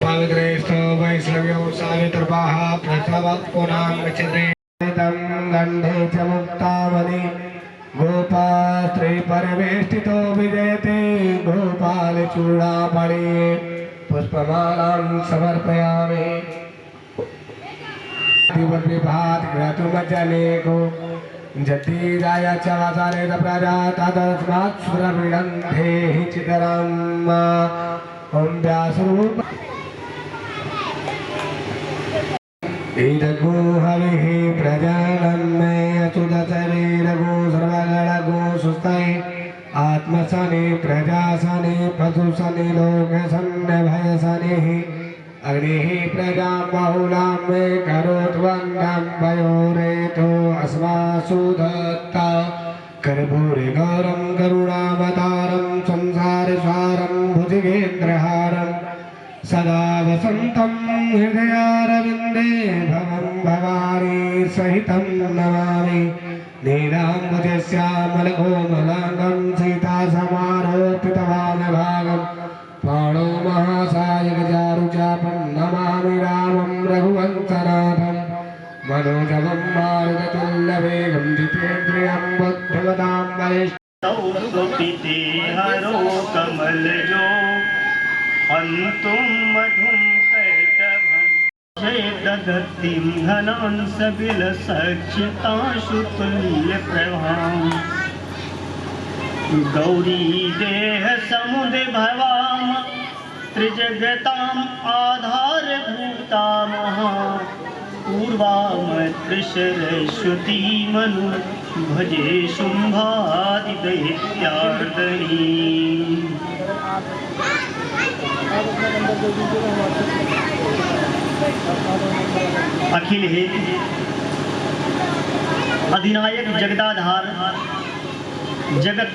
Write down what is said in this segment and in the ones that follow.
पावित्रेष्ठ वैष्णव्यो सावित्रपाः प्रथमत्पुनाङ्गच्छते गन्धे च मुक्तावनि गोपास्त्री परिवेष्टितो विजयते गोपालचूडामणि पुष्पमालां समर्पयामि विभात घृतुमजनेको जतिराय च वासारे प्रजा तदस्मात् सुरविणन्धे चितरम् ओम व्यासरूप रघु हविः प्रजानन्मे अच्युतचरे रघु सर्वगणगो सुस्तै आत्मसने प्रजासने पशुसने लोकसन्नभयसने अग्निः प्रजा बहुलां मे करोत्वन्नं पयोरेतो अस्मासु दत्ता कर्पूरे गौरं करुणावतारं संसारसारं भुजगेन्द्रहारं सदा वसन्तं हृदयारविन्दे भवं भवानी सहितं नमामि नीलाम्बुजश्यामलकोमलाङ्गं सीतासमारोपितवानभागं प्राणो महासायकचारुचापं नमामि रामं रघुवंशनाथं मनोजवं मारुततुल्यवेगं जितेन्द्रियं बुद्धिमतां वरिष्ठं हरो कमलजो अंतुम मधुम कैटभं दधतीं घनांसबिल सक्षताशुतुल्य प्रभां गौरी देह समुदय भवाम त्रिजगताम् आधारभूता महा पूर्वामृषरश्वती मनु भजे शुम्भादिदैत्यार्दनी अखिल हे अधिनायक जगदाधार जगत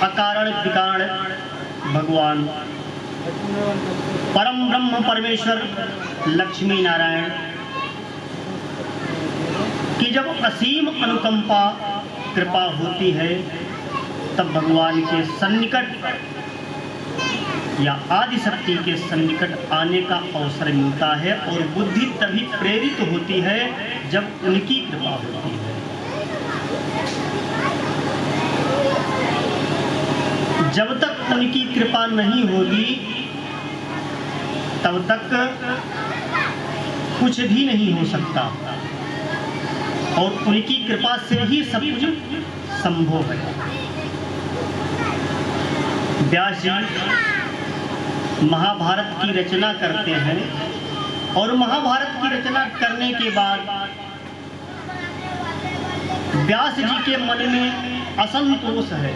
अकारण विकारण भगवान परम ब्रह्म परमेश्वर लक्ष्मी नारायण की जब असीम अनुकंपा कृपा होती है तब भगवान के सन्निकट या आदि शक्ति के सन्निकट आने का अवसर मिलता है और बुद्धि तभी प्रेरित होती है जब उनकी कृपा होती है। जब तक उनकी कृपा नहीं होगी तब तक कुछ भी नहीं हो सकता और उनकी कृपा से ही सब कुछ संभव है। व्यास जी महाभारत की रचना करते हैं और महाभारत की रचना करने के बाद व्यास जी के मन में असंतोष है।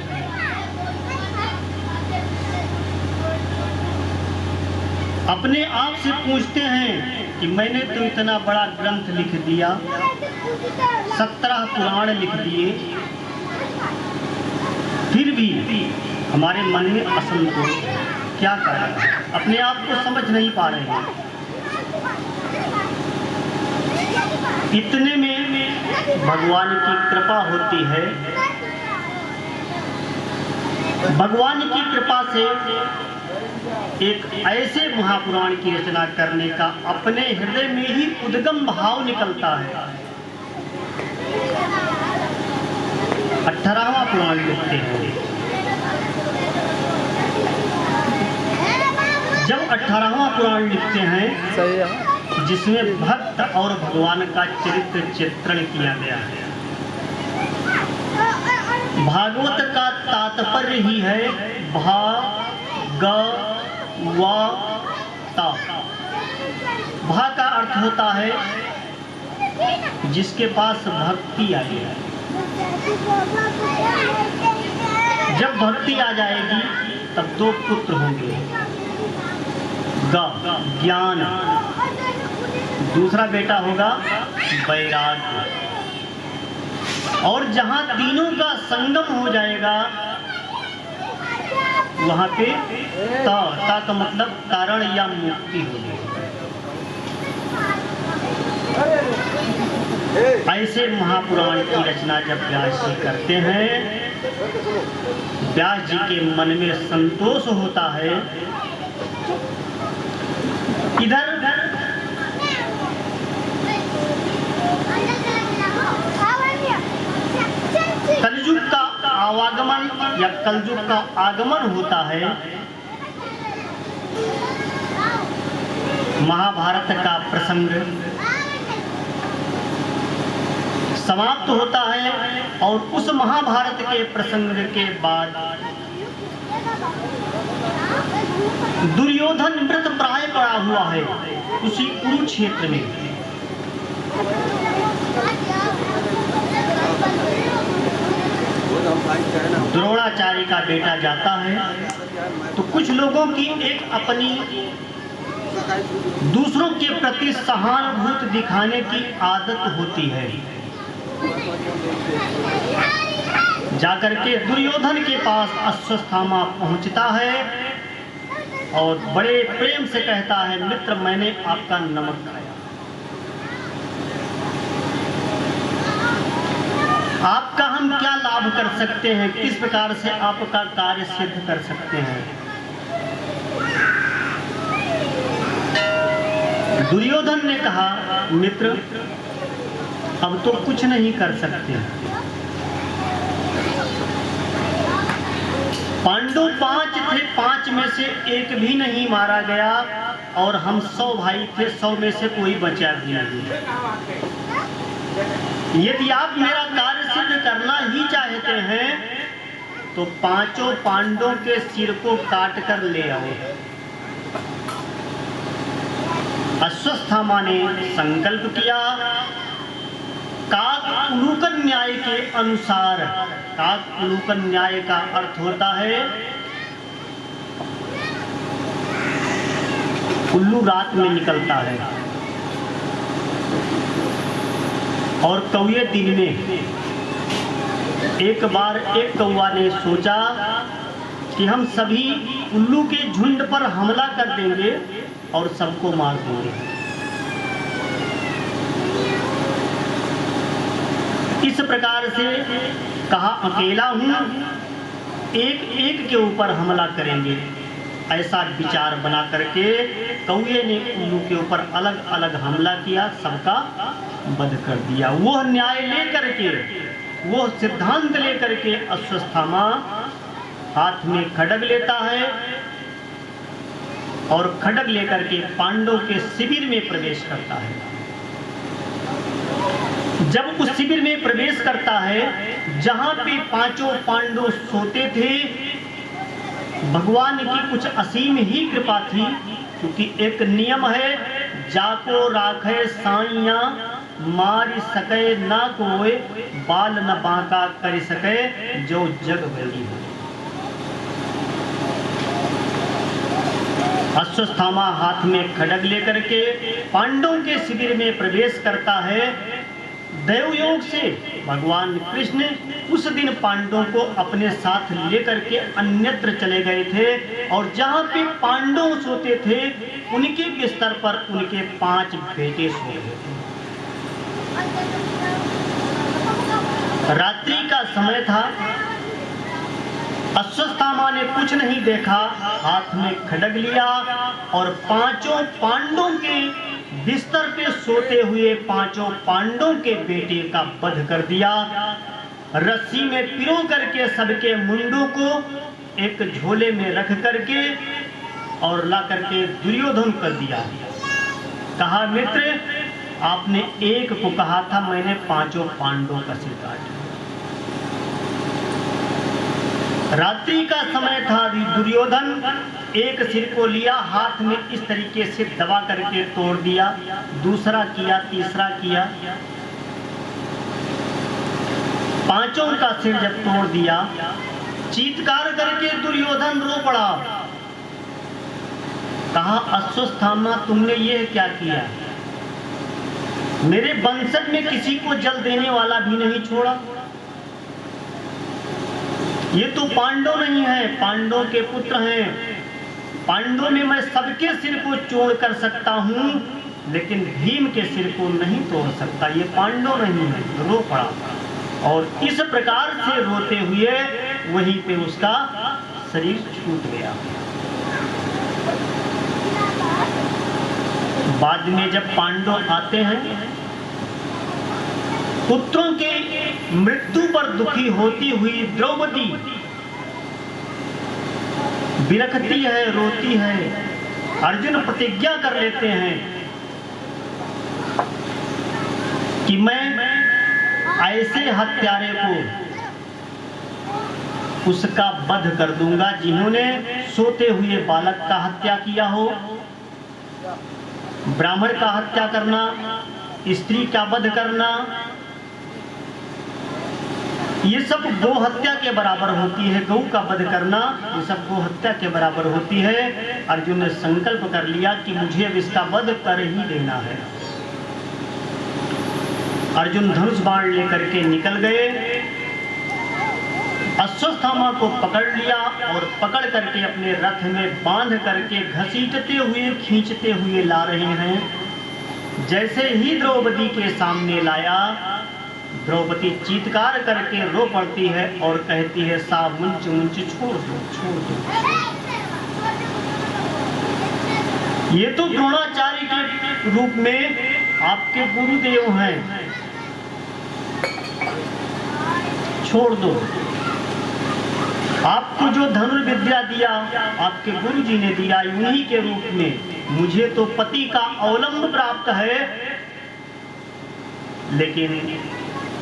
अपने आप से पूछते हैं कि मैंने तो इतना बड़ा ग्रंथ लिख दिया, 17 पुराण लिख दिए, फिर भी हमारे मन में असंतोष है। क्या करें? अपने आप को समझ नहीं पा रहे हैं। इतने में भगवान की कृपा होती है। भगवान की कृपा से एक ऐसे महापुराण की रचना करने का अपने हृदय में ही उद्गम भाव निकलता है। 18वां पुराण लिखते हैं। जब 18वां पुराण लिखते हैं जिसमें भक्त और भगवान का चरित्र चित्रण किया गया है। भागवत का तात्पर्य ही है भागवता। भा का अर्थ होता है जिसके पास भक्ति आई है। जब भक्ति आ जाएगी तब 2 पुत्र होंगे, ज्ञान, दूसरा बेटा होगा वैराग्य। और जहां तीनों का संगम हो जाएगा वहां पे ता का मतलब तारण या मुक्ति होगी। ऐसे महापुराण की रचना जब व्यास जी करते हैं, व्यास जी के मन में संतोष होता है इधर कलयुग का आवागमन या कलयुग का आगमन होता है। महाभारत का प्रसंग समाप्त होता है और उस महाभारत के प्रसंग के बाद दुर्योधन मृत प्राय पड़ा हुआ है उसी कुरुक्षेत्र में। द्रोणाचार्य का बेटा जाता है तो कुछ लोगों की एक अपनी दूसरों के प्रति सहानुभूति दिखाने की आदत होती है। जाकर के दुर्योधन के पास अश्वत्थामा पहुंचता है और बड़े प्रेम से कहता है, मित्र मैंने आपका नमक खाया, आपका हम क्या लाभ कर सकते हैं, किस प्रकार से आपका कार्य सिद्ध कर सकते हैं। दुर्योधन ने कहा, मित्र अब तो कुछ नहीं कर सकते। पांडव 5 थे, 5 में से एक भी नहीं मारा गया और हम 100 भाई थे, 100 में से कोई बचा भी नहीं। यदि आप मेरा कार्य सिद्ध करना ही चाहते हैं तो 5 पांडवों के सिर को काट कर ले आओ। अश्वत्थामा ने संकल्प किया। काकउलूकन न्याय के अनुसार, काकउलूकन न्याय का अर्थ होता है उल्लू रात में निकलता है और कौए दिन में। एक बार एक कौवा ने सोचा कि हम सभी उल्लू के झुंड पर हमला कर देंगे और सबको मार देंगे। इस प्रकार से कहा, अकेला हूं, एक एक के ऊपर हमला करेंगे। ऐसा विचार बना करके कौए ने उल्लू के ऊपर अलग अलग हमला किया, सबका वध कर दिया। वो न्याय लेकर के, वो सिद्धांत लेकर के अश्वत्थामा हाथ में खड्ग लेता है और खड्ग लेकर के पांडवों के शिविर में प्रवेश करता है। जब उस शिविर में प्रवेश करता है जहां पे 5 पांडव सोते थे, भगवान की कुछ असीम ही कृपा थी, क्योंकि एक नियम है, जाको राखे साइया मार सके ना कोई, बाल न बांका कर सके जो जग बली हो। अश्वत्थामा हाथ में खड्ग लेकर के पांडवों के शिविर में प्रवेश करता है। देव योग से भगवान कृष्ण उस दिन पांडवों को अपने साथ लेकर के अन्यत्र चले गए थे और जहां पे पांडव सोते थे उनके बिस्तर पर उनके 5 बेटे सोए थे। रात्रि का समय था। अश्वत्थामा ने कुछ नहीं देखा, हाथ में खड्ग लिया और 5 पांडवों के बिस्तर पे सोते हुए 5 पांडवों के बेटे का वध कर दिया। रस्सी में पिरो करके सबके मुंडों को एक झोले में रख करके और ला करके दुर्योधन कर दिया। कहा, मित्र आपने एक को कहा था, मैंने 5 पांडवों का सिर काट दिया। रात्रि का समय था। दुर्योधन एक सिर को लिया, हाथ में इस तरीके से दबा करके तोड़ दिया, दूसरा किया, तीसरा किया। 5 का सिर जब तोड़ दिया, चीत्कार करके दुर्योधन रो पड़ा। कहा, अश्वत्थामा तुमने ये क्या किया? मेरे वंशज में किसी को जल देने वाला भी नहीं छोड़ा। ये तो पांडव नहीं है, पांडव के पुत्र हैं। पांडव में मैं सबके सिर को चोड़ कर सकता हूं, लेकिन भीम के सिर को नहीं तोड़ सकता। ये पांडव नहीं है। रो पड़ा और इस प्रकार से रोते हुए वहीं पे उसका शरीर छूट गया। बाद में जब पांडव आते हैं, पुत्रों के मृत्यु पर दुखी होती हुई द्रौपदी बिलखती है, रोती है। अर्जुन प्रतिज्ञा कर लेते हैं कि मैं ऐसे हत्यारे को उसका वध कर दूंगा जिन्होंने सोते हुए बालक का हत्या किया हो। ब्राह्मण का हत्या करना, स्त्री का वध करना, ये सब गौ हत्या के बराबर होती है। गौ का वध करना ये सब गौ हत्या के बराबर होती है। अर्जुन ने संकल्प कर लिया कि मुझे अब इसका वध कर ही देना है। अर्जुन धनुष बाण लेकर के निकल गए, अश्वत्थामा को पकड़ लिया और पकड़ करके अपने रथ में बांध करके घसीटते हुए खींचते हुए ला रहे हैं। जैसे ही द्रौपदी के सामने लाया, द्रौपदी चीत्कार करके रो पड़ती है और कहती है, सा मुंच मुंच छोड़ दो, छोड़ दो। ये तो द्रोणाचार्य के रूप में आपके गुरुदेव हैं, छोड़ दो। आपको जो धनुर्विद्या दिया आपके गुरु जी ने दिया, उन्हीं के रूप में मुझे तो पति का अवलंब प्राप्त है, लेकिन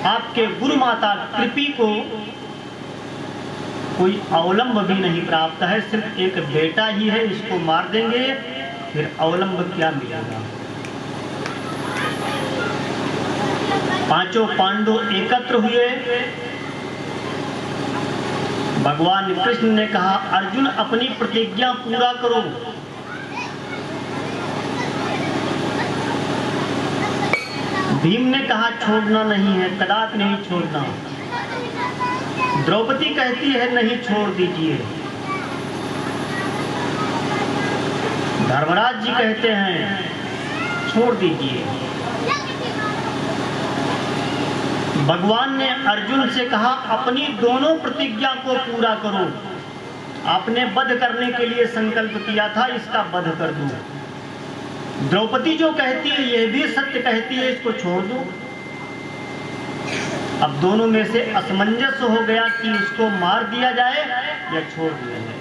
आपके गुरु माता कृपी को कोई अवलंब भी नहीं प्राप्त है। सिर्फ एक बेटा ही है, इसको मार देंगे फिर अवलंब क्या मिलेगा। पांचों पांडव एकत्र हुए। भगवान कृष्ण ने कहा, अर्जुन अपनी प्रतिज्ञा पूरा करो। भीम ने कहा, छोड़ना नहीं है, कदापि नहीं छोड़ना। द्रौपदी कहती है, नहीं छोड़ दीजिए। धर्मराज जी कहते हैं, छोड़ दीजिए। भगवान ने अर्जुन से कहा, अपनी दोनों प्रतिज्ञा को पूरा करो। आपने वध करने के लिए संकल्प किया था, इसका वध कर दो। द्रौपदी जो कहती है यह भी सत्य कहती है, इसको छोड़ दो। अब दोनों में से असमंजस हो गया कि इसको मार दिया जाए या छोड़ दिया जाए।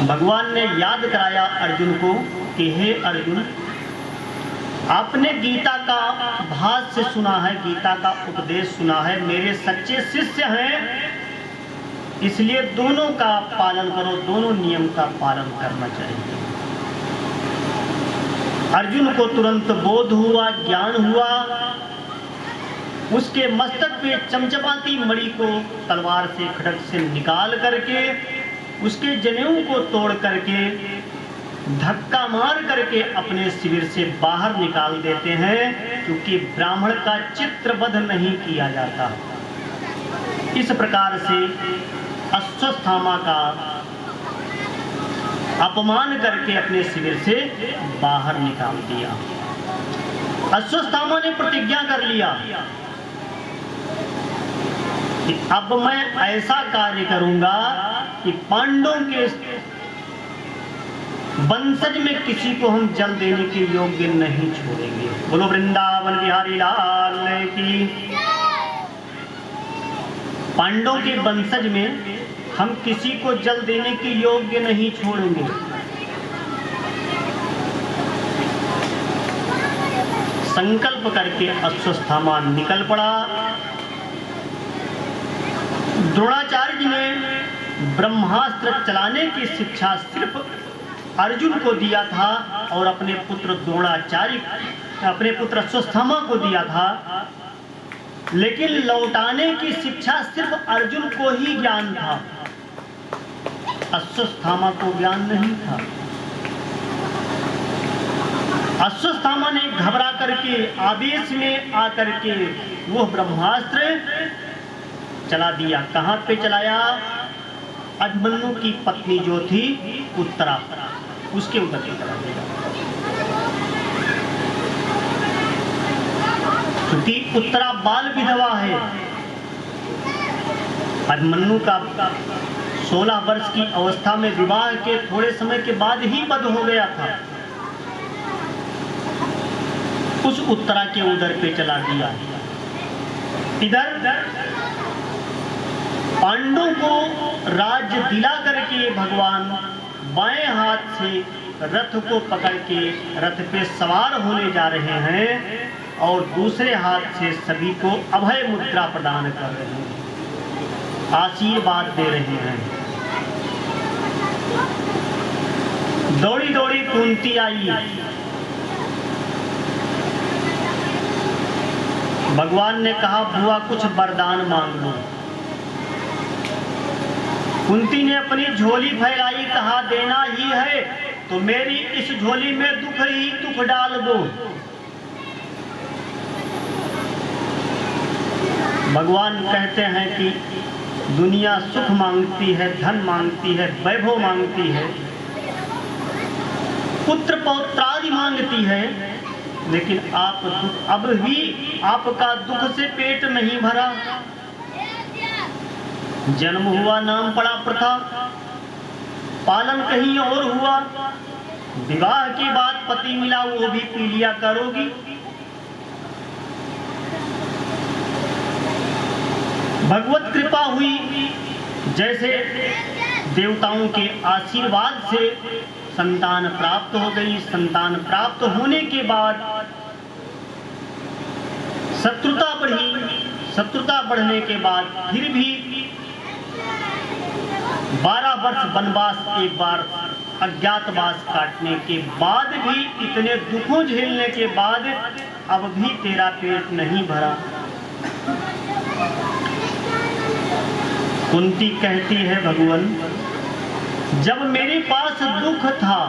भगवान ने याद कराया अर्जुन को कि हे अर्जुन, आपने गीता का भाष्य सुना है, गीता का उपदेश सुना है, मेरे सच्चे शिष्य हैं, इसलिए दोनों का पालन करो, दोनों नियम का पालन करना चाहिए। अर्जुन को तुरंत बोध हुआ, ज्ञान हुआ। उसके मस्तक पे चमचमाती मणि को तलवार से खड़ग से निकाल करके उसके जनेऊ को तोड़ करके धक्का मार करके अपने शिविर से बाहर निकाल देते हैं, क्योंकि ब्राह्मण का चित्रवध नहीं किया जाता। इस प्रकार से अश्वत्थामा का अपमान करके अपने शिविर से बाहर निकाल दिया। अश्वत्थामा ने प्रतिज्ञा कर लिया कि अब मैं ऐसा कार्य करूंगा कि पांडवों के वंशज में किसी को हम जल देने के योग्य नहीं छोड़ेंगे। बोलो वृंदावन बिहारी लाल की। पांडवों के वंशज में हम किसी को जल देने के योग्य नहीं छोड़ेंगे। संकल्प करके अश्वत्थामा निकल पड़ा। द्रोणाचार्य जी ने ब्रह्मास्त्र चलाने की शिक्षा सिर्फ अर्जुन को दिया था और अपने पुत्र अश्वत्थामा को दिया था, लेकिन लौटाने की शिक्षा सिर्फ अर्जुन को ही ज्ञान था, अश्वत्थामा को ज्ञान नहीं था। अश्वत्थामा ने घबरा करके आवेश में आकर के वो ब्रह्मास्त्र चला दिया। कहां पे चलाया? अभिमन्यु की पत्नी जो थी उत्तरा, उसके ऊपर चला दिया। क्योंकि उत्तरा बाल विधवा है। अभिमन्यु का 16 वर्ष की अवस्था में विवाह के थोड़े समय के बाद ही वध हो गया था। उस उत्तरा के उदर पे चला दिया। इधर पांडवों को राज्य दिला करके भगवान बाएं हाथ से रथ को पकड़ के रथ पे सवार होने जा रहे हैं और दूसरे हाथ से सभी को अभय मुद्रा प्रदान कर रहे हैं, आशीर्वाद दे रहे हैं। दौड़ी दौड़ी कुंती आई। भगवान ने कहा बुआ कुछ वरदान मांग लो। कुंती ने अपनी झोली फैलाई, कहा देना ही है तो मेरी इस झोली में दुख ही दुख डाल दो। भगवान कहते हैं कि दुनिया सुख मांगती है, धन मांगती है, वैभव मांगती है, पुत्र पौत्रादि मांगती है, लेकिन आप अब भी आपका दुख से पेट नहीं भरा। जन्म हुआ, नाम पड़ा प्रथा, पालन कहीं और हुआ, विवाह के बाद पति मिला वो भी पी लिया करोगी। भगवत कृपा हुई, जैसे देवताओं के आशीर्वाद से संतान प्राप्त हो गई। संतान प्राप्त होने के बाद शत्रुता बढ़ी। शत्रुता बढ़ने के बाद फिर भी 12 वर्ष वनवास, एक बार अज्ञातवास काटने के बाद भी, इतने दुखों झेलने के बाद अब भी तेरा पेट नहीं भरा। कुंती कहती है भगवान जब मेरे पास दुख था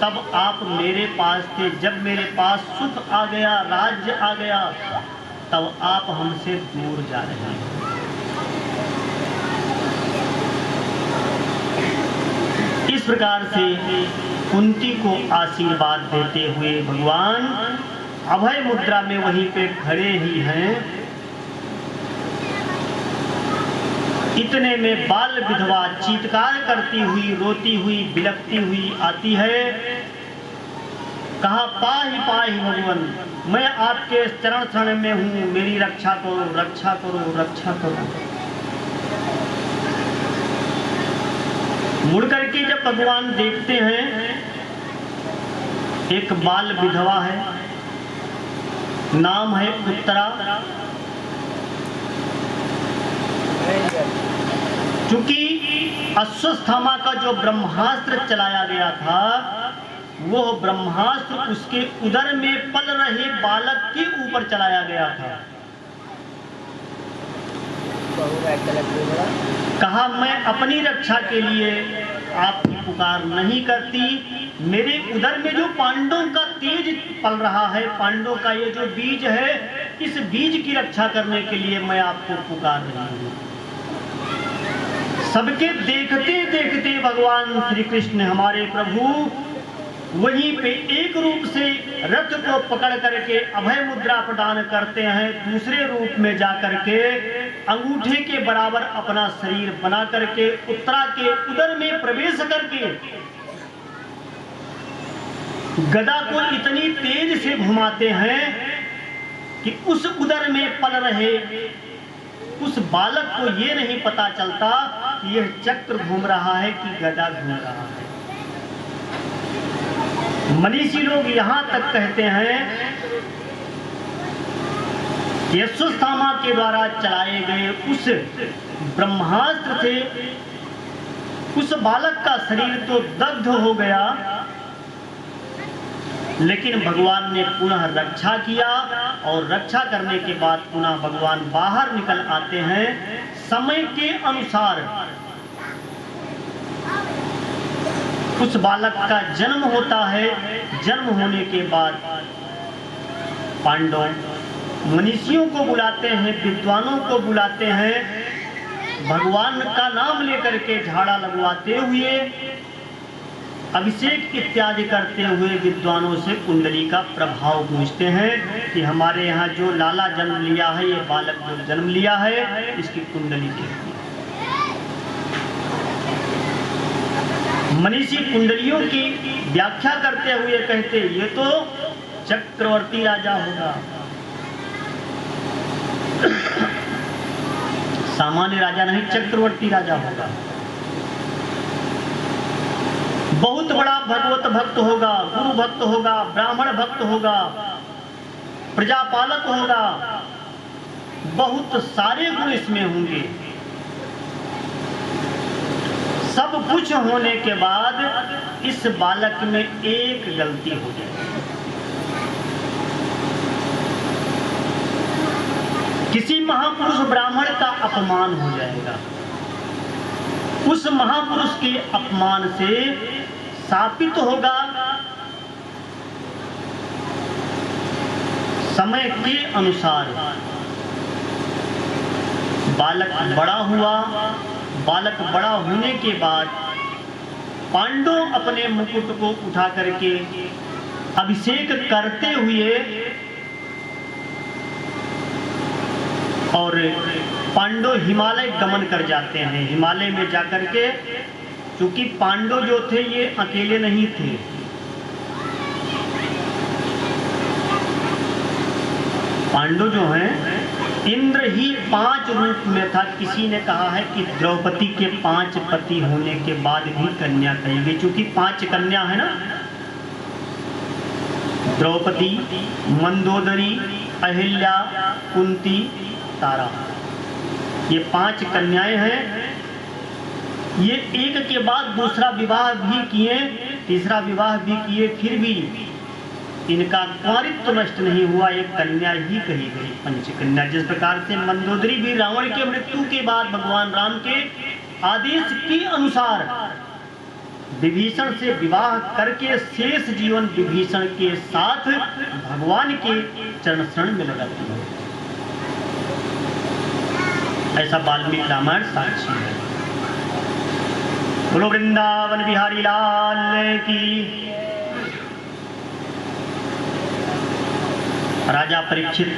तब आप मेरे पास थे, जब मेरे पास सुख आ गया, राज्य आ गया, तब आप हमसे दूर जा रहे हैं। इस प्रकार से कुंती को आशीर्वाद देते हुए भगवान अभय मुद्रा में वहीं पे खड़े ही हैं। इतने में बाल विधवा चीत्कार करती हुई, रोती हुई, बिलखती हुई आती है। कहा पाही भगवान, मैं आपके चरण शरण में हूँ, मेरी रक्षा करो, रक्षा करो, रक्षा करो। मुड़ करके जब भगवान देखते हैं एक बाल विधवा है, नाम है उत्तरा। क्योंकि अश्वत्थामा का जो ब्रह्मास्त्र चलाया गया था वो ब्रह्मास्त्र उसके उदर में पल रहे बालक के ऊपर चलाया गया था। कहा मैं अपनी रक्षा के लिए आपकी पुकार नहीं करती, मेरे उदर में जो पांडवों का तेज पल रहा है, पांडवों का ये जो बीज है, इस बीज की रक्षा करने के लिए मैं आपको पुकार रही हूँ। सबके देखते देखते भगवान श्री कृष्ण हमारे प्रभु वहीं पे एक रूप से रथ को पकड़ करके अभय मुद्रा प्रदान करते हैं, दूसरे रूप में जा करके अंगूठे के बराबर अपना शरीर बना करके उत्तरा के उदर में प्रवेश करके गदा को इतनी तेज से घुमाते हैं कि उस उदर में पल रहे उस बालक को ये नहीं पता चलता कि यह चक्र घूम रहा है कि गदा घूम रहा है। मनीषी लोग यहां तक कहते हैं कि अश्वत्थामा के द्वारा चलाए गए उस ब्रह्मास्त्र से उस बालक का शरीर तो दग्ध हो गया, लेकिन भगवान ने पुनः रक्षा किया और रक्षा करने के बाद पुनः भगवान बाहर निकल आते हैं। समय के अनुसार उस बालक का जन्म होता है। जन्म होने के बाद पांडव मनीषियों को बुलाते हैं, विद्वानों को बुलाते हैं, भगवान का नाम लेकर के झाड़ा लगवाते हुए, अभिषेक इत्यादि करते हुए विद्वानों से कुंडली का प्रभाव पूछते हैं कि हमारे यहाँ जो लाला जन्म लिया है, ये बालक जो जन्म लिया है, इसकी कुंडली कैसी है। मनीषी कुंडलियों की व्याख्या करते हुए कहते ये तो चक्रवर्ती राजा होगा, सामान्य राजा नहीं, चक्रवर्ती राजा होगा। बहुत बड़ा भगवत भक्त होगा, गुरु भक्त होगा, ब्राह्मण भक्त होगा, प्रजापालक होगा, बहुत सारे गुण इसमें होंगे। सब कुछ होने के बाद इस बालक में एक गलती हो जाए, किसी महापुरुष ब्राह्मण का अपमान हो जाएगा। उस महापुरुष के अपमान से साबित होगा समय के अनुसार बालक बड़ा हुआ। बालक बड़ा होने के बाद पांडव अपने मुकुट को उठा करके अभिषेक करते हुए और पांडव हिमालय गमन कर जाते हैं। हिमालय में जाकर के, क्योंकि पांडव जो थे ये अकेले नहीं थे, पांडव जो हैं इंद्र ही 5 रूप में था। किसी ने कहा है कि द्रौपदी के 5 पति होने के बाद भी कन्या कही गई, क्योंकि 5 कन्या है ना, द्रौपदी, मंदोदरी, अहिल्या, कुंती, तारा, ये 5 कन्याएं हैं। ये एक के बाद दूसरा विवाह भी किए, तीसरा विवाह भी किए, फिर भी इनका कुंवारित्व नष्ट नहीं हुआ, एक कन्या ही कही गई, पंचकन्या। जिस प्रकार से मंदोदरी भी रावण के मृत्यु के बाद भगवान राम के आदेश के अनुसार विभीषण से विवाह करके शेष जीवन विभीषण के साथ भगवान के चरण शरण में लगाती है। ऐसा वाल्मीकि रामायण साक्षी है। बोलो वृंदावन बिहारी लाल की। राजा परीक्षित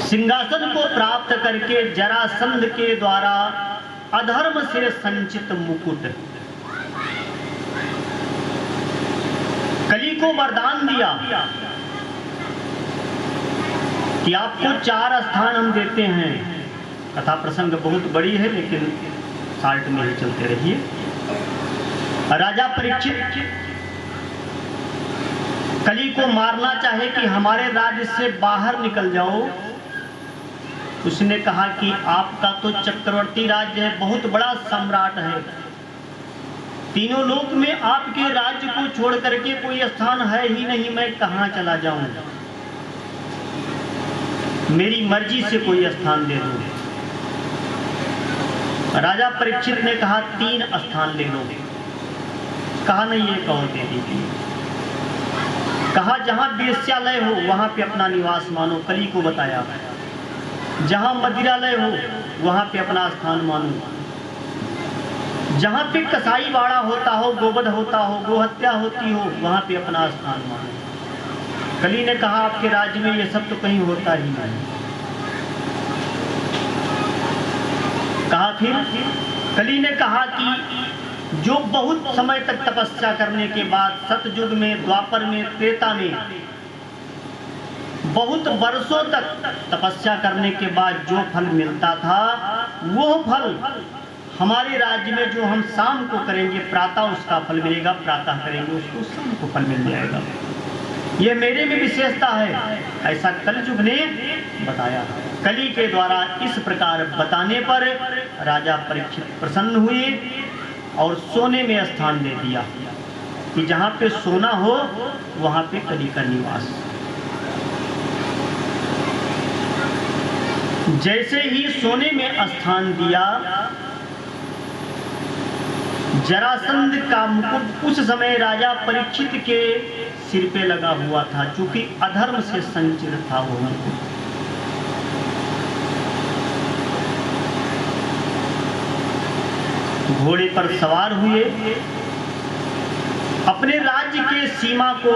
सिंहासन को प्राप्त करके जरासंध के द्वारा अधर्म से संचित मुकुट कली को वरदान दिया कि आपको 4 स्थान हम देते हैं। कथा प्रसंग बहुत बड़ी है, लेकिन साल्ट में ही चलते रहिए। राजा परीक्षित कली को मारना चाहे कि हमारे राज्य से बाहर निकल जाओ। उसने कहा कि आपका तो चक्रवर्ती राज्य है, बहुत बड़ा सम्राट है, तीनों लोक में आपके राज्य को छोड़ करके कोई स्थान है ही नहीं, मैं कहां चला जाऊं, मेरी मर्जी से कोई स्थान दे दो। राजा परीक्षित ने कहा 3 स्थान ले लो। कहा नहीं, ये कहो दे दीजिए। कहा जहां वेश्यालय हो वहां पे अपना निवास मानो, कली को बताया। जहां मदिरालय हो वहां पे अपना स्थान मानो। जहां पे कसाई बाड़ा होता हो, गोवध होता हो, गोहत्या होती हो, वहां पे अपना स्थान मानो। कली ने कहा आपके राज्य में ये सब तो कहीं होता ही नहीं। कहा फिर कली ने कहा कि जो बहुत समय तक तपस्या करने के बाद सतयुग में, द्वापर में, त्रेता में बहुत वर्षों तक तपस्या करने के बाद जो फल मिलता था, वो फल हमारे राज्य में जो हम शाम को करेंगे, प्रातः उसका फल मिलेगा, प्रातः करेंगे उसको शाम को फल मिल जाएगा। ये मेरे में विशेषता है, ऐसा कलयुग ने बताया। कली के द्वारा इस प्रकार बताने पर राजा परीक्षित प्रसन्न हुए और सोने में स्थान दे दिया कि जहां पे सोना हो वहां पे कली का निवास। जैसे ही सोने में स्थान दिया, जरासंध का मुकुट उस समय राजा परीक्षित के सिर पे लगा हुआ था, चूंकि अधर्म से संचित था वो मुकुट। घोड़े पर सवार हुए, अपने राज्य के सीमा को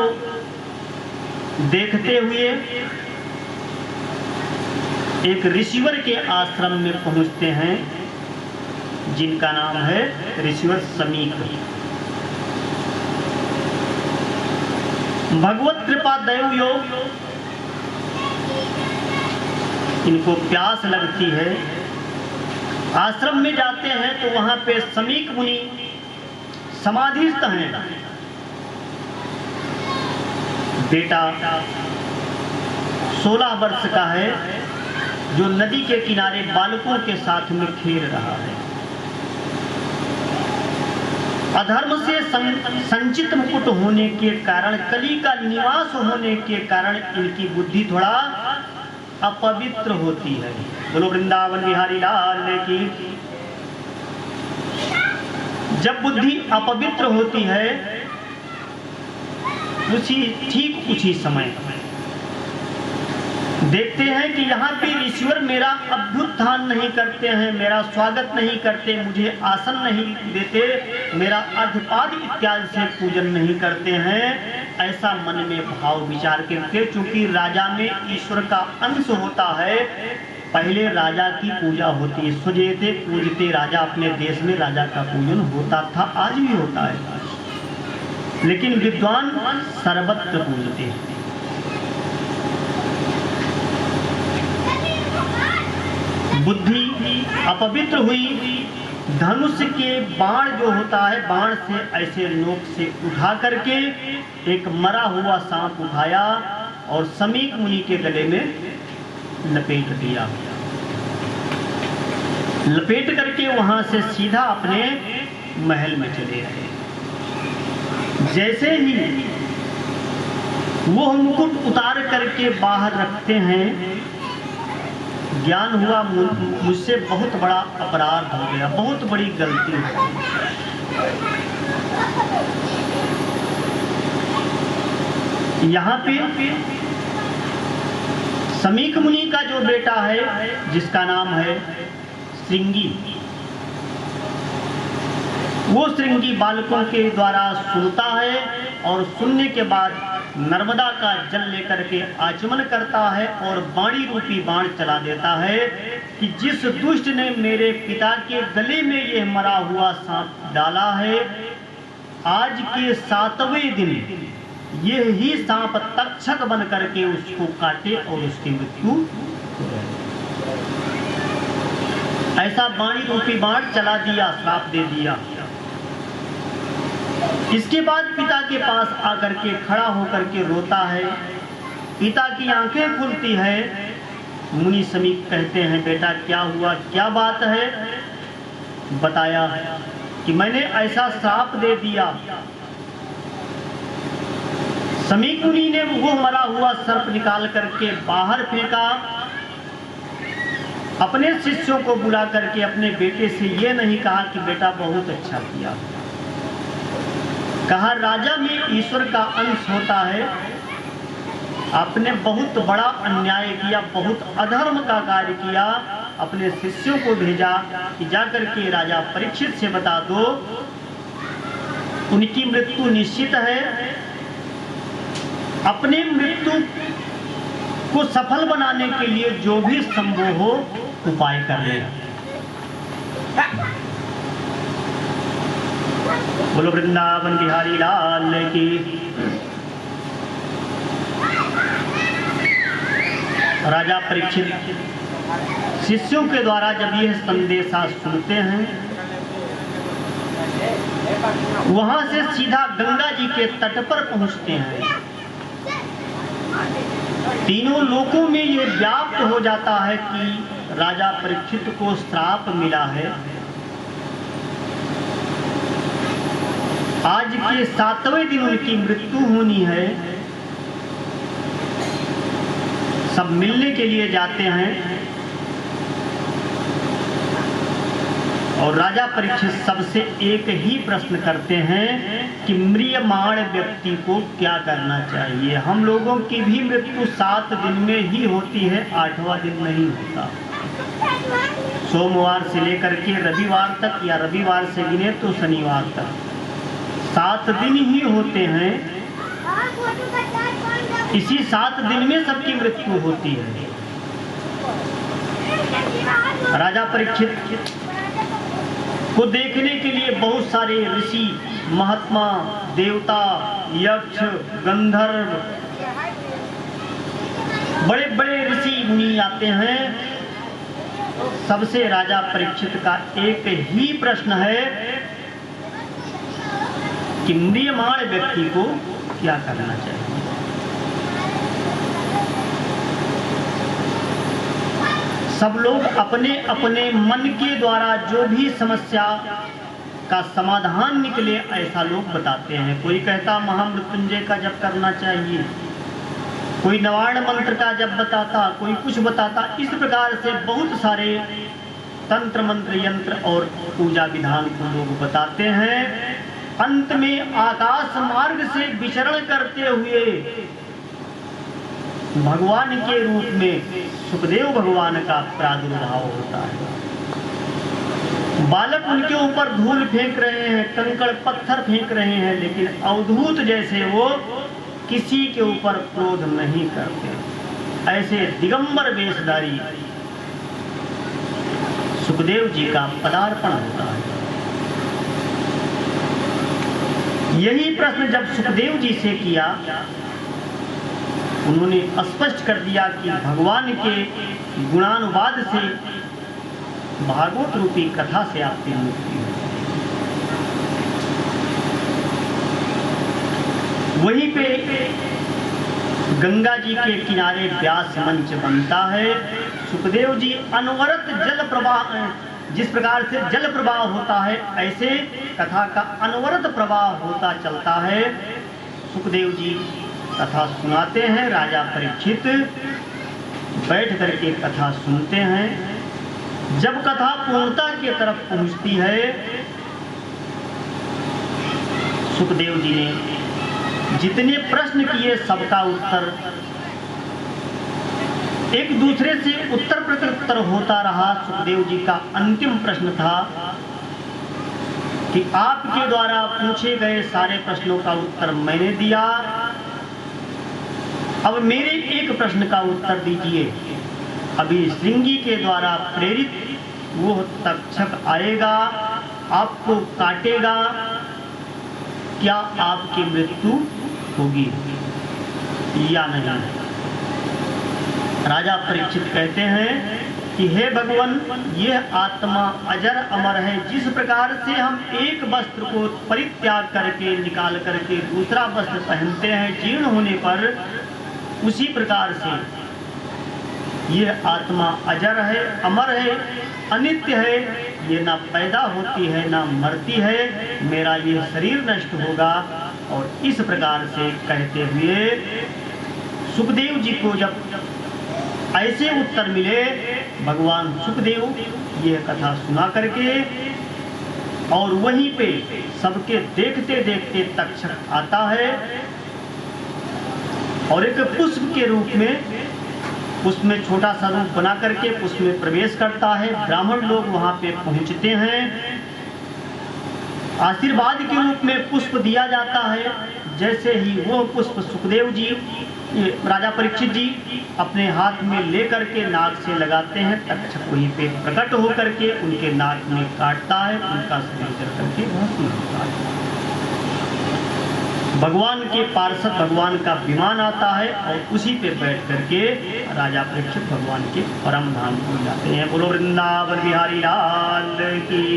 देखते हुए एक ऋषिवर के आश्रम में पहुंचते हैं, जिनका नाम है ऋषिवर समीक। भगवत कृपा दैव योग, इनको प्यास लगती है, आश्रम में जाते हैं तो वहां पे समीक मुनि समाधिस्थ हैं। बेटा 16 वर्ष का है, जो नदी के किनारे बालकों के साथ में खेल रहा है। अधर्म से संचित मुकुट होने के कारण, कली का निवास होने के कारण इनकी बुद्धि थोड़ा अपवित्र होती है। बोलो वृंदावन बिहारी लाल की। जब बुद्धि अपवित्र होती है, ठीक उसी समय देखते हैं कि यहाँ पे ईश्वर मेरा अभ्युत्थान नहीं करते हैं, मेरा स्वागत नहीं करते, मुझे आसन नहीं देते, मेरा अर्धपाद इत्यादि से पूजन नहीं करते हैं। ऐसा मन में भाव विचार करके, चूंकि राजा में ईश्वर का अंश होता है, पहले राजा की पूजा होती है। सुजेते पूजते राजा, अपने देश में राजा का पूजन होता था, आज भी होता है, लेकिन विद्वान सर्वत्र पूजते हैं। बुद्धि अपवित्र हुई, धनुष के बाण जो होता है, बाण से ऐसे नोक से उठा करके एक मरा हुआ सांप उठाया और समीक मुनि के गले में लपेट दिया। लपेट करके वहां से सीधा अपने महल में चले गए। जैसे ही वो मुकुट उतार करके बाहर रखते हैं, ज्ञान हुआ मुझसे बहुत बड़ा अपराध हो गया, बहुत बड़ी गलती हो गई। यहाँ पे समीक मुनि का जो बेटा है, जिसका नाम है श्रृंगी, वो श्रृंगी बालकों के द्वारा सुनता है और सुनने के बाद नर्मदा का जल लेकर के आचमन करता है और बाणी रूपी बाण चला देता है कि जिस दुष्ट ने मेरे पिता के गले में यह मरा हुआ सांप डाला है, आज के 7वें दिन यह ही सांप तक्षक बन करके उसको काटे और उसकी मृत्यु। ऐसा बाणी रूपी बाण चला दिया, श्राप दे दिया। इसके बाद पिता के पास आकर के खड़ा होकर के रोता है। पिता की आंखें खुलती है। मुनि समीक कहते हैं, बेटा क्या हुआ, क्या बात है? बताया कि मैंने ऐसा श्राप दे दिया। समीक मुनि ने वो मरा हुआ सर्प निकाल करके बाहर फेंका। अपने शिष्यों को बुला करके अपने बेटे से ये नहीं कहा कि बेटा बहुत अच्छा किया, कहा राजा में ईश्वर का अंश होता है, आपने बहुत बड़ा अन्याय किया, बहुत अधर्म का कार्य किया। अपने शिष्यों को भेजा कि जाकर के राजा परीक्षित से बता दो, उनकी मृत्यु निश्चित है। अपने मृत्यु को सफल बनाने के लिए जो भी संभव हो उपाय कर ले। बोलो वृंदावन बिहारी लाल की। राजा परीक्षित शिष्यों के द्वारा जब यह संदेशा सुनते हैं, वहां से सीधा गंगा जी के तट पर पहुंचते हैं। तीनों लोकों में यह व्याप्त हो जाता है कि राजा परीक्षित को श्राप मिला है। आज के 7वें दिन उनकी मृत्यु होनी है। सब मिलने के लिए जाते हैं और राजा परीक्षित सबसे एक ही प्रश्न करते हैं कि म्रियमाण व्यक्ति को क्या करना चाहिए। हम लोगों की भी मृत्यु 7 दिन में ही होती है, 8वां दिन नहीं होता। सोमवार से लेकर के रविवार तक या रविवार से गिने तो शनिवार तक 7 दिन ही होते हैं। इसी 7 दिन में सबकी मृत्यु होती है। राजा परीक्षित को देखने के लिए बहुत सारे ऋषि, महात्मा, देवता, यक्ष, गंधर्व, बड़े बड़े ऋषि मुनि आते हैं। सबसे राजा परीक्षित का एक ही प्रश्न है कि म्रियमाण व्यक्ति को क्या करना चाहिए। सब लोग अपने अपने मन के द्वारा जो भी समस्या का समाधान निकले ऐसा लोग बताते हैं। कोई कहता महामृत्युंजय का जप करना चाहिए, कोई नवार्ण मंत्र का जप बताता, कोई कुछ बताता। इस प्रकार से बहुत सारे तंत्र मंत्र यंत्र और पूजा विधान को लोग बताते हैं। अंत में आकाश मार्ग से विचरण करते हुए भगवान के रूप में सुखदेव भगवान का प्रादुर्भाव होता है। बालक उनके ऊपर धूल फेंक रहे हैं, कंकड़ पत्थर फेंक रहे हैं, लेकिन अवधूत जैसे वो किसी के ऊपर क्रोध नहीं करते। ऐसे दिगंबर वेशधारी सुखदेव जी का पदार्पण होता है। यही प्रश्न जब सुखदेव जी से किया, उन्होंने स्पष्ट कर दिया कि भगवान के गुणानुवाद से, भागवत रूपी कथा से आपकी मुक्ति है। वहीं पे गंगा जी के किनारे व्यास मंच बनता है। सुखदेव जी अनवरत जल प्रवाह, जिस प्रकार से जल प्रवाह होता है ऐसे कथा का अनवरत प्रवाह होता चलता है। सुखदेव जी कथा सुनाते हैं, राजा परीक्षित बैठ करके कथा सुनते हैं। जब कथा पूर्णता की तरफ पहुंचती है, सुखदेव जी ने जितने प्रश्न किए सबका उत्तर एक दूसरे से उत्तर प्रत्युत्तर होता रहा। सुखदेव जी का अंतिम प्रश्न था कि आपके द्वारा पूछे गए सारे प्रश्नों का उत्तर मैंने दिया, अब मेरे एक प्रश्न का उत्तर दीजिए। अभी श्रृंगी के द्वारा प्रेरित वो तक्षक आएगा, आपको काटेगा, क्या आपकी मृत्यु होगी या नहीं? राजा परीक्षित कहते हैं कि हे भगवान, यह आत्मा अजर अमर है। जिस प्रकार से हम एक वस्त्र को परित्याग करके निकाल करके दूसरा वस्त्र पहनते हैं जीर्ण होने पर, उसी प्रकार से यह आत्मा अजर है, अमर है, अनित्य है। ये ना पैदा होती है ना मरती है। मेरा ये शरीर नष्ट होगा। और इस प्रकार से कहते हुए सुखदेव जी को जब ऐसे उत्तर मिले, भगवान सुखदेव यह कथा सुना करके और वहीं पे सबके देखते देखते तक्षक आता है और एक पुष्प के रूप में, उसमें छोटा सा रूप बना करके उसमें प्रवेश करता है। ब्राह्मण लोग वहां पे पहुंचते हैं, आशीर्वाद के रूप में पुष्प दिया जाता है। जैसे ही वो पुष्प सुखदेव जी, राजा परीक्षित जी अपने हाथ में लेकर के नाक से लगाते हैं, तक्षक वहीं पे प्रकट होकर के उनके नाक में काटता है, उनका शरीर जल करके भस्म होता है। भगवान के पार्षद भगवान का विमान आता है और उसी पे बैठ करके राजा परीक्षित भगवान के परम धाम को जाते हैं। बोलो वृंदावन बिहारी लाल की।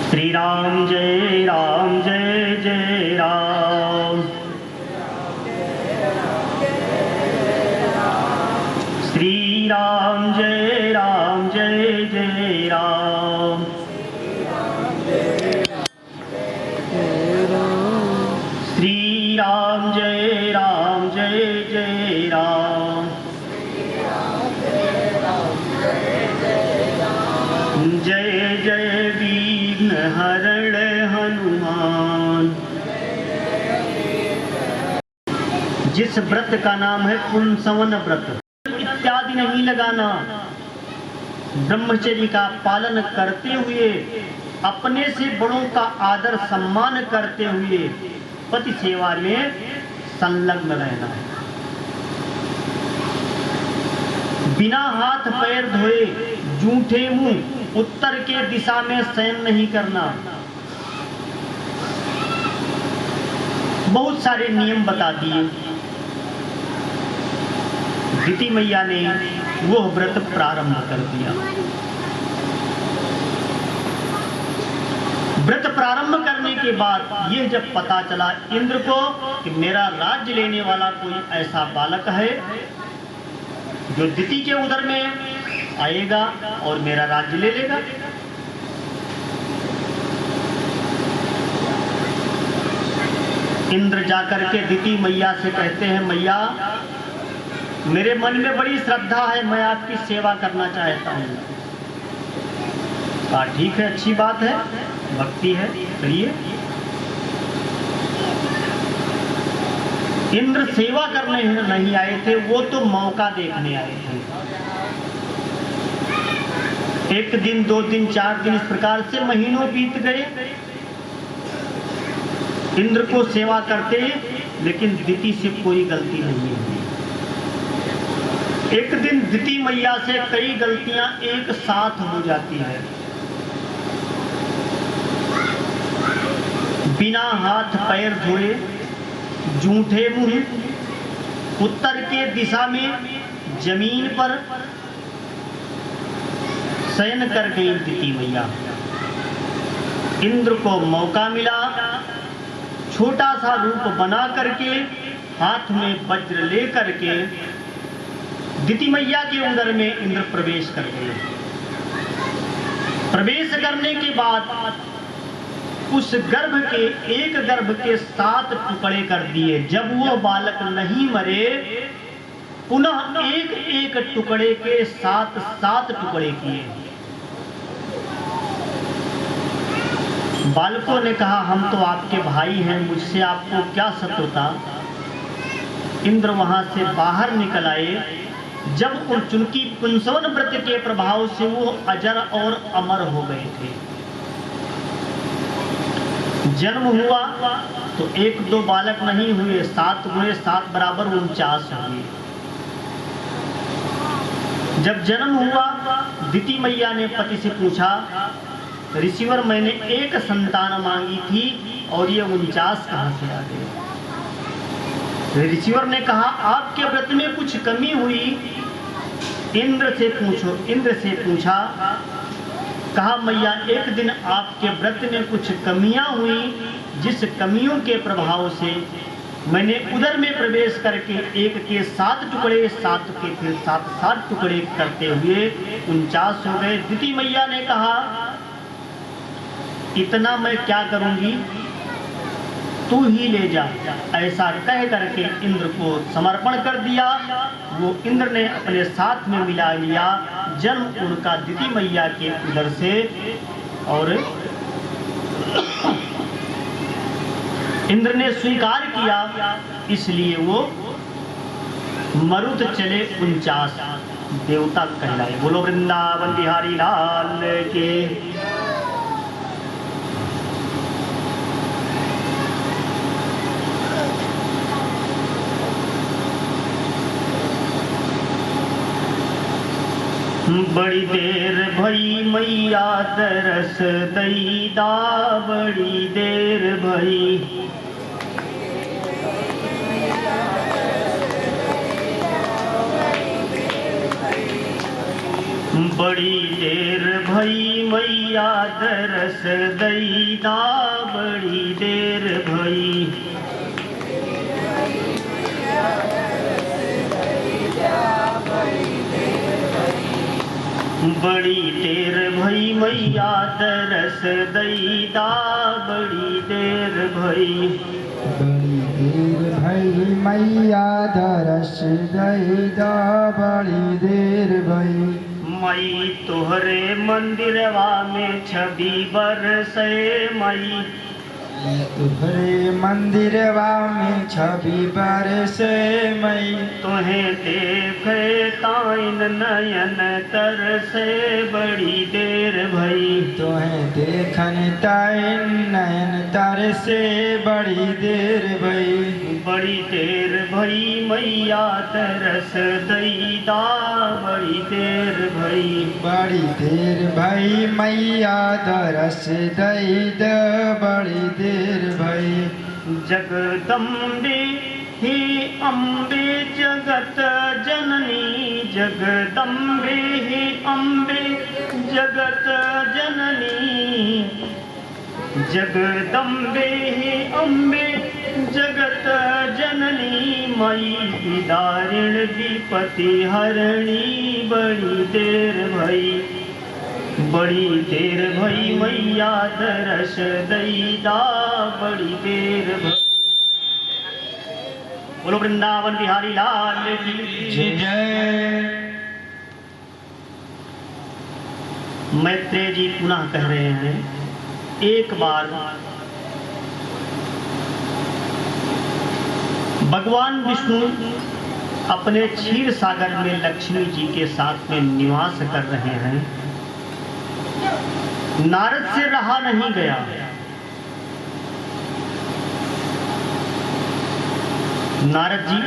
श्री राम जय राम, जय जय राम। श्री राम जय राम, जय जय राम। श्री राम जय राम, जय जय राम। जय जय विघ्न हरण हनुमान। जिस व्रत का नाम है पुंसवन व्रत, इत्यादि नहीं लगाना, ब्रह्मचर्य का पालन करते हुए, अपने से बड़ों का आदर सम्मान करते हुए पति सेवा में संलग्न रहना है। बिना हाथ पैर धोए जूठे मुंह उत्तर के दिशा में शयन नहीं करना। बहुत सारे नियम बता दिए। दिति मैया ने वो व्रत प्रारंभ कर दिया। व्रत प्रारंभ करने के बाद यह जब पता चला इंद्र को कि मेरा राज्य लेने वाला कोई ऐसा बालक है जो दिति के उदर में आएगा और मेरा राज्य ले लेगा, इंद्र जाकर के दिति मैया से कहते हैं, मैया मेरे मन में बड़ी श्रद्धा है, मैं आपकी सेवा करना चाहता हूँ। कहा ठीक है, अच्छी बात है, भक्ति है, करिए। इंद्र सेवा करने नहीं आए थे, वो तो मौका देखने आए थे। एक दिन, 2 दिन, 4 दिन, इस प्रकार से महीनों बीत गए। इंद्र को सेवा करते, लेकिन दिति से कोई गलती नहीं हुई। एक दिन दिति मैया से कई गलतियां एक साथ हो जाती है। बिना हाथ पैर धोए जूठे मुंह उत्तर के दिशा में जमीन पर शयन कर गई दिति मैया। इंद्र को मौका मिला, छोटा सा रूप बना करके हाथ में वज्र ले करके दिति मैया के उदर में इंद्र प्रवेश कर गए। प्रवेश करने के बाद उस गर्भ के, एक गर्भ के 7 टुकड़े कर दिए। जब वो बालक नहीं मरे, पुनः एक एक टुकड़े के 7 टुकड़े किए। बालकों ने कहा, हम तो आपके भाई हैं, मुझसे आपको क्या शत्रुता। इंद्र वहां से बाहर निकल आए। जब चूंकि पुंसवन व्रत के प्रभाव से वो अजर और अमर हो गए थे। जन्म हुआ तो 1-2 बालक नहीं हुए, 7 हुए, 7 बराबर 49 हुए। जब जन्म हुआ, दिति मैया ने पति से पूछा, ऋषिवर मैंने एक संतान मांगी थी और ये 49 कहां से आ गए। ऋषिवर ने कहा, आपके व्रत में कुछ कमी हुई, इंद्र से पूछो। इंद्र से पूछा, कहा मैया एक दिन आपके व्रत में कुछ कमियां हुई, जिस कमियों के प्रभाव से मैंने उदर में प्रवेश करके एक के 7 टुकड़े, 7 के फिर 7 टुकड़े करते हुए 49 हो गए। दिति मैया ने कहा, इतना मैं क्या करूंगी, तू ही ले जा। ऐसा कह करके इंद्र को समर्पण कर दिया। वो इंद्र ने अपने साथ में मिला लिया। जन्म उनका दिति मैया के उदर से, और इंद्र ने स्वीकार किया, इसलिए वो मरुत चले 49 देवता कहलाए। बोलो वृंदावन बिहारी लाल के। बड़ी देर भई मैया दरस दैदा, बड़ी देर भई। बड़ी देर भई मैया दरस दैदा, बड़ी देर भई। बड़ी देर भई मैया दरस दैदा, बड़ी देर भई। बड़ी देर भई मैया दरस दैदा, बड़ी देर भई। मई तोहरे मंदिरवा में 26 बरसे मई। तुहरे मंदिरवा में 26 बरसे मई। तुम्हें देखे ताइन नयन तरसे, बड़ी देर भई। तुम्हें देखन ताइन नयन तरसे, बड़ी देर भई। बड़ी देर भई मैया तरस दैदा, बड़ी देर भई। बड़ी देर भई मैया दरस दई द, बड़ी देर भई। जगदम्बे हे अम्बे जगत जननी, जगदम्बे हे अम्बे जगत जननी, जगदम्बे हे अम्बे जगत जननी, मयि दारिण विपति हरणी, बड़ी देर भई, बड़ी देर भई मैया दरस दैदा, बड़ी देर भई। बोलो वृंदावन बिहारी लाल की जय जय। मैत्रेय जी पुनः कह रहे हैं, एक बार भगवान विष्णु अपने क्षीर सागर में लक्ष्मी जी के साथ में निवास कर रहे हैं। नारद से रहा नहीं गया। नारद जी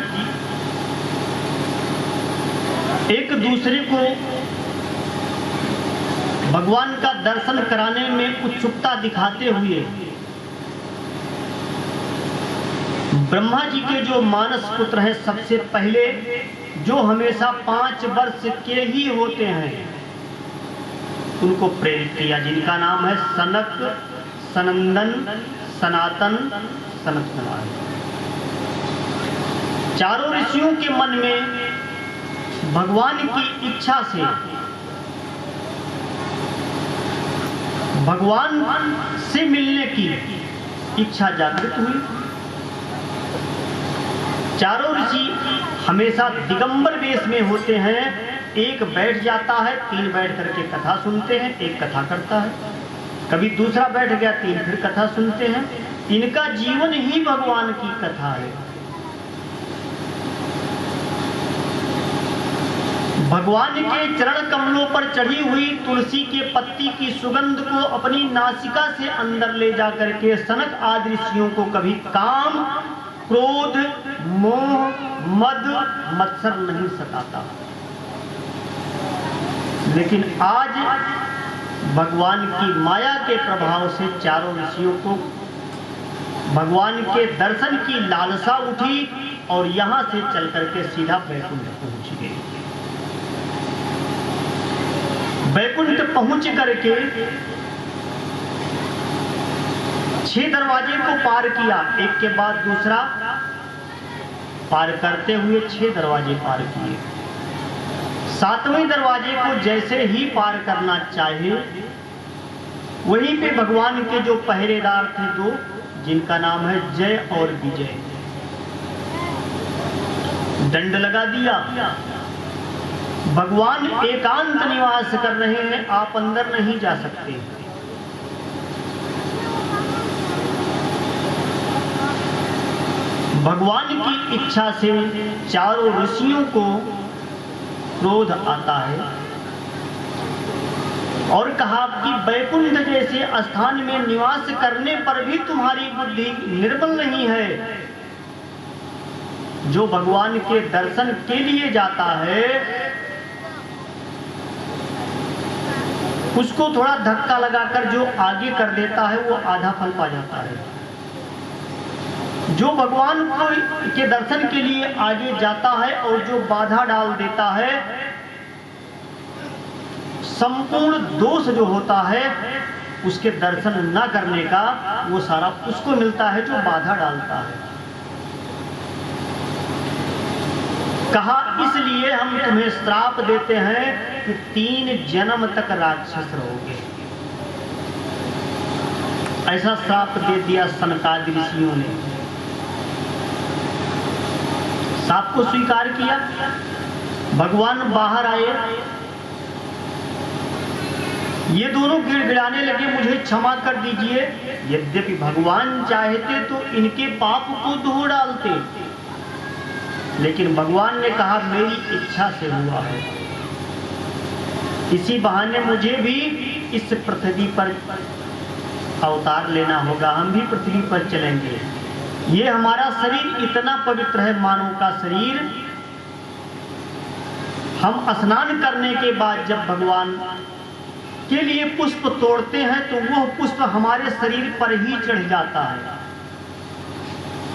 एक दूसरे को भगवान का दर्शन कराने में उत्सुकता दिखाते हुए ब्रह्मा जी के जो मानस पुत्र हैं, सबसे पहले जो हमेशा 5 वर्ष के ही होते हैं, उनको प्रेरित किया, जिनका नाम है सनक, सनंदन, सनातन, सनत कुमार। चारों ऋषियों के मन में भगवान की इच्छा से, भगवान से मिलने की इच्छा जागृत हुई। चारों ऋषि हमेशा दिगंबर वेश में होते हैं। एक बैठ जाता है, 3 बैठ करके कथा सुनते हैं, एक कथा करता है, कभी दूसरा बैठ गया, 3 फिर कथा सुनते हैं। इनका जीवन ही भगवान की कथा है। भगवान के चरण कमलों पर चढ़ी हुई तुलसी के पत्ती की सुगंध को अपनी नासिका से अंदर ले जाकर के सनक आदि ऋषियों को कभी काम, क्रोध, मोह, मद, मत्सर नहीं सताता। लेकिन आज भगवान की माया के प्रभाव से चारों ऋषियों को भगवान के दर्शन की लालसा उठी और यहां से चल करके सीधा वैकुंठ पहुंच गए। वैकुंठ पहुंच करके 6 दरवाजे को पार किया, एक के बाद दूसरा पार करते हुए 6 दरवाजे पार किए। 7वें दरवाजे को जैसे ही पार करना चाहे, वहीं पे भगवान के जो पहरेदार थे 2, जिनका नाम है जय और विजय, दंड लगा दिया। भगवान एकांत निवास कर रहे हैं, आप अंदर नहीं जा सकते। भगवान की इच्छा से चारों ऋषियों को क्रोध आता है और कहा कि वैकुंठ जैसे स्थान में निवास करने पर भी तुम्हारी बुद्धि निर्बल नहीं है। जो भगवान के दर्शन के लिए जाता है उसको थोड़ा धक्का लगाकर जो आगे कर देता है वो आधा फल पा जाता है। जो भगवान के दर्शन के लिए आगे जाता है और जो बाधा डाल देता है, संपूर्ण दोष जो होता है उसके दर्शन न करने का, वो सारा उसको मिलता है जो बाधा डालता है। कहा इसलिए हम तुम्हें श्राप देते हैं कि 3 जन्म तक राक्षस रहोगे। ऐसा श्राप दे दिया सनकादि ऋषियों ने। श्राप को स्वीकार किया। भगवान बाहर आए, ये दोनों गिड़गिड़ाने लगे, मुझे क्षमा कर दीजिए। यद्यपि भगवान चाहते तो इनके पाप को धो डालते, लेकिन भगवान ने कहा मेरी इच्छा से हुआ है। इसी बहाने मुझे भी इस पृथ्वी पर अवतार लेना होगा, हम भी पृथ्वी पर चलेंगे। ये हमारा शरीर इतना पवित्र है, मानव का शरीर। हम स्नान करने के बाद जब भगवान के लिए पुष्प तोड़ते हैं तो वह पुष्प हमारे शरीर पर ही चढ़ जाता है।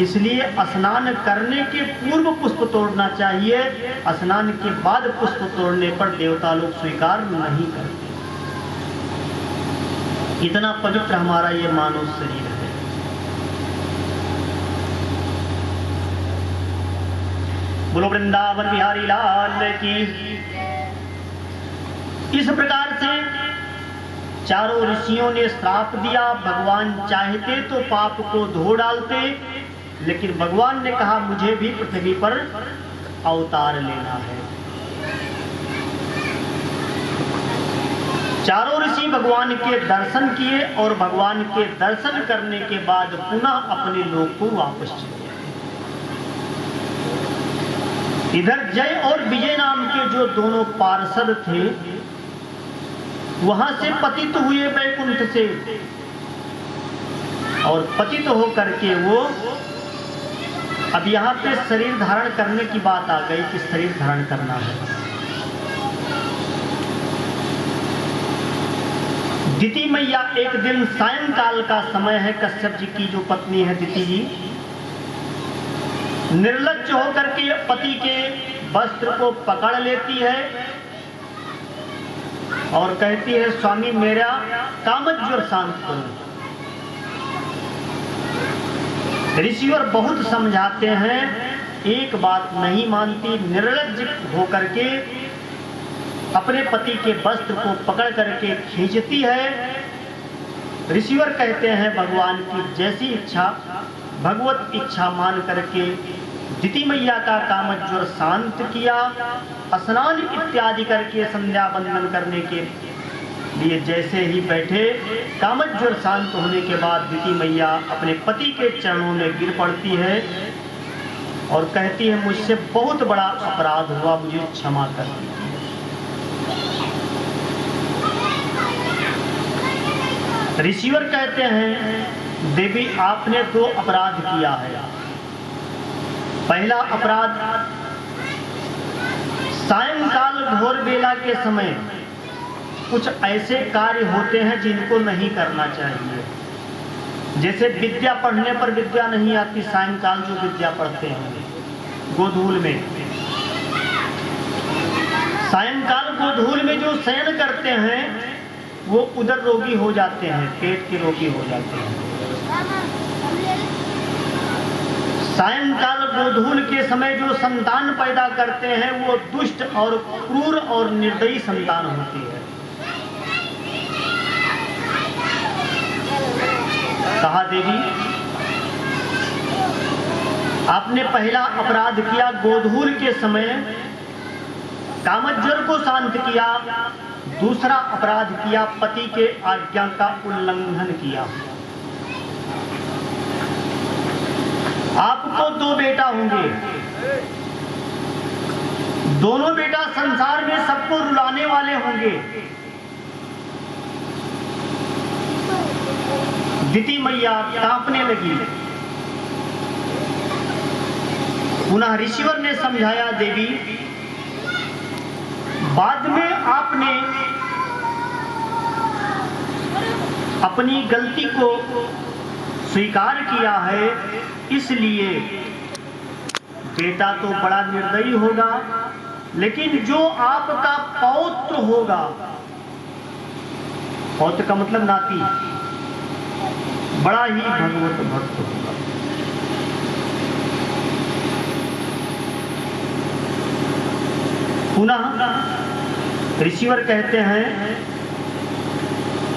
इसलिए स्नान करने के पूर्व पुष्प तोड़ना चाहिए। स्नान के बाद पुष्प तोड़ने पर देवता लोग स्वीकार नहीं करते। इतना पवित्र हमारा ये मानव शरीर है। बोलो वृंदावन बिहारी लाल की। इस प्रकार से चारों ऋषियों ने श्राप दिया। भगवान चाहते तो पाप को धो डालते, लेकिन भगवान ने कहा मुझे भी पृथ्वी पर अवतार लेना है। चारों ऋषि भगवान के दर्शन किए और भगवान के दर्शन करने के बाद पुनः अपने लोक को वापस चले। इधर जय और विजय नाम के जो दोनों पार्षद थे वहां से पतित हुए वैकुंठ से, और पतित होकर के वो अब यहाँ पे शरीर धारण करने की बात आ गई कि शरीर धारण करना है। दिति मैया एक दिन सायंकाल का समय है, कश्यप जी की जो पत्नी है दिति जी, निर्लज्ज होकर के पति के वस्त्र को पकड़ लेती है और कहती है स्वामी मेरा कामज्वर शांत करो। ऋषिवर बहुत समझाते हैं, एक बात नहीं मानती। निर्लज्ज होकर के अपने पति के वस्त्र को पकड़ करके खींचती है। ऋषिवर कहते हैं भगवान की जैसी इच्छा, भगवत इच्छा मान करके दिति मैया का कामज्वर शांत किया। स्नान इत्यादि करके संध्या वंदन करने के लिए जैसे ही बैठे, कामज्वर शांत होने के बाद दिति मैया अपने पति के चरणों में गिर पड़ती है और कहती है मुझसे बहुत बड़ा अपराध हुआ, मुझे क्षमा कर दीजिए। ऋषिवर कहते हैं देवी आपने दो अपराध किया है। पहला अपराध, सायंकाल घोर बेला के समय कुछ ऐसे कार्य होते हैं जिनको नहीं करना चाहिए। जैसे विद्या पढ़ने पर विद्या नहीं आती, सायंकाल जो विद्या पढ़ते हैं गोधूल में, सायंकाल गोधूल में जो शयन करते हैं वो उदर रोगी हो जाते हैं, पेट के रोगी हो जाते हैं। सायंकाल गोधूल के समय जो संतान पैदा करते हैं वो दुष्ट और क्रूर और निर्दयी संतान होती है। कहा देवी आपने पहला अपराध किया, गोधूल के समय कामज्वर को शांत किया। दूसरा अपराध किया, पति के आज्ञा का उल्लंघन किया। आपको दो बेटा होंगे, दोनों बेटा संसार में सबको रुलाने वाले होंगे। दिति मैया कांपने लगी। पुनः ऋषिवर ने समझाया देवी बाद में आपने अपनी गलती को स्वीकार किया है, इसलिए बेटा तो बड़ा निर्दयी होगा, लेकिन जो आपका पौत्र होगा, पौत्र का मतलब नाती, बड़ा ही भगवत भक्त होगा। पुनः ऋषिवर कहते हैं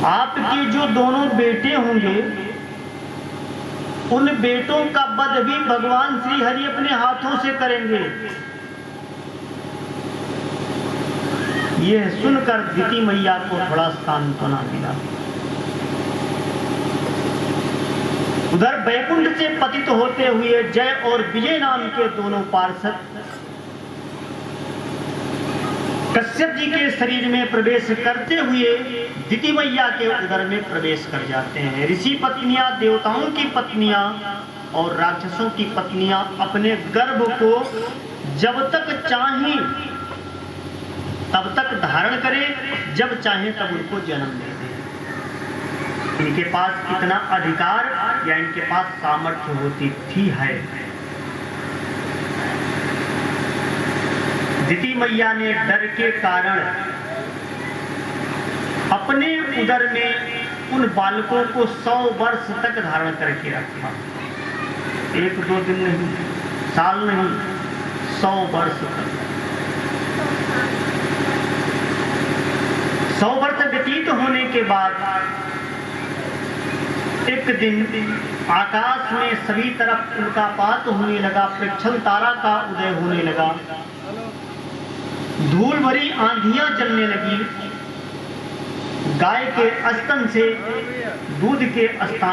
आपके जो दोनों बेटे होंगे उन बेटों का वध भी भगवान श्री हरि अपने हाथों से करेंगे। यह सुनकर दिति मैया को थोड़ा सांत्वना मिला। उधर बैकुंठ से पतित होते हुए जय और विजय नाम के दोनों पार्षद कश्यप जी के शरीर में प्रवेश करते हुए दिति मैया के उदर में प्रवेश कर जाते हैं। ऋषि पत्नियां, देवताओं की पत्नियां और राक्षसों की पत्नियां अपने गर्भ को जब तक चाहें तब तक धारण करें, जब चाहें तब उनको जन्म दे दें। इनके पास इतना अधिकार या इनके पास सामर्थ्य होती थी है। दिति मैया ने डर के कारण अपने उदर में उन बालकों को 100 वर्ष तक धारण करके रखा। 1-2 दिन नहीं, साल नहीं, 100 वर्ष तक। 100 वर्ष व्यतीत होने के बाद एक दिन आकाश में सभी तरफ उल्कापात होने लगा, पृथ्वी तारा का उदय होने लगा, धूल भरी आंधियां चलने लगी। गाय के स्तन से दूध के स्थान